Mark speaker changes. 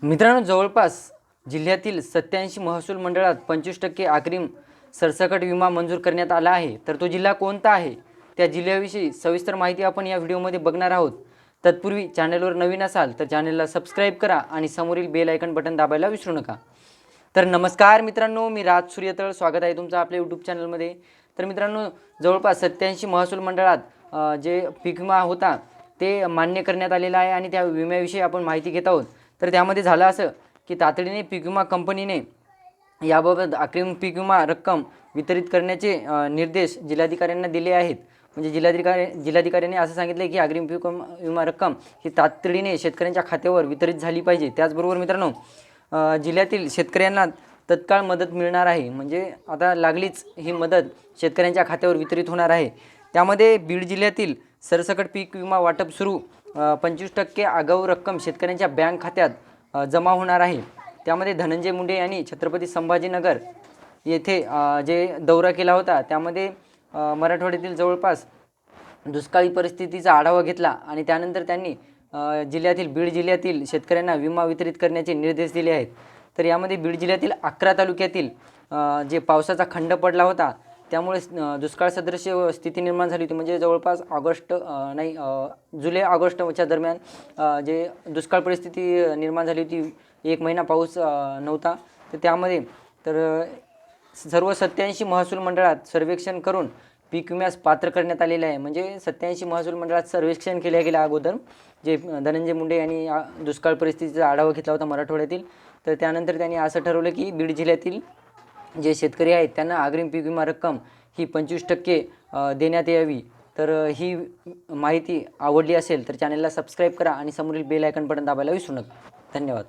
Speaker 1: मित्रांनो, जवळपास जिल्ह्यातील 87 महसूल मंडळात 25% अग्रिम सरसकट विमा मंजूर करण्यात आला आहे। तर तो जिल्हा कोणता आहे, त्या जिल्ह्याविषयी सविस्तर माहिती आपण या व्हिडिओमध्ये बघणार आहोत। तत्पूर्वी चॅनलवर नवीन असाल तर चॅनलला सबस्क्राईब करा आणि समोरील बेल आयकॉन बटन दाबायला विसरू नका। तर नमस्कार मित्रांनो, मी राज सूर्यतळ, स्वागत आहे तुमचं आपल्या यूट्यूब चॅनलमध्ये। तर मित्रांनो, जवळपास 87 महसूल मंडळात जे पीक विमा होता ते मान्य करण्यात आलेला आहे आणि त्या विम्याविषयी आपण माहिती घेत आहोत। तर त्यामध्ये झालं असं की तातडीने पीक विमा कंपनीने याबाबत अग्रिम पीक विमा रक्कम वितरित करण्याचे निर्देश जिल्हाधिकाऱ्यांना दिले आहेत। म्हणजे जिल्हाधिकाऱ्यांनी असं सांगितले की अग्रिम पीक विमा रक्कम ही तातडीने शेतकऱ्यांच्या खात्यावर वितरित झाली पाहिजे। त्याचबरोबर मित्रांनो, जिल्ह्यातील शेतकऱ्यांना तत्काळ मदत मिळणार आहे। म्हणजे आता लागलीच ही मदत शेतकऱ्यांच्या खात्यावर वितरित होणार आहे। त्यामध्ये बीड जिल्ह्यातील सरसकट पीक विमा वाटप सुरू 25% आगाऊ रक्कम शेतकऱ्यांच्या बँक खात्यात जमा होणार आहे। त्यामध्ये धनंजय मुंडे यांनी छत्रपती संभाजीनगर येथे जे दौरा केला होता त्यामध्ये मराठवाड्यातील जवळपास दुष्काळी परिस्थितीचा आढावा घेतला आणि त्यानंतर त्यांनी बीड जिल्ह्यातील शेतकऱ्यांना विमा वितरित करण्याचे निर्देश दिले आहेत। तर यामध्ये बीड जिल्ह्यातील 11 तालुक्यातील जे पावसाचा खंड पडला होता त्यामुळे दुष्काळ सदृश्य स्थिती निर्माण झाली होती। म्हणजे जवळपास जुलै ऑगस्टच्या दरम्यान जे दुष्काळ परिस्थिती निर्माण झाली होती, 1 महिना पाऊस नव्हता। तर त्यामध्ये सर्व 87 महसूल मंडळात सर्वेक्षण करून पीक विम्यास पात्र करण्यात आलेले आहे। म्हणजे 87 महसूल मंडळात सर्वेक्षण केले गेले अगोदर, जे धनंजय मुंडे यांनी दुष्काळ परिस्थितीचा आढावा घेतला होता मराठवाड्यातील। तर त्यानंतर त्यांनी असं ठरवलं की बीड जिल्ह्यातील जे शेतकरी आहेत त्यांना अग्रिम पीक विमा रक्कम ही 25% देण्यात यावी। तर ही माहिती आवडली असेल तर चॅनलला सबस्क्राईब करा आणि समोरील बेल आयकॉन बटन दाबायला विसरू नका। धन्यवाद।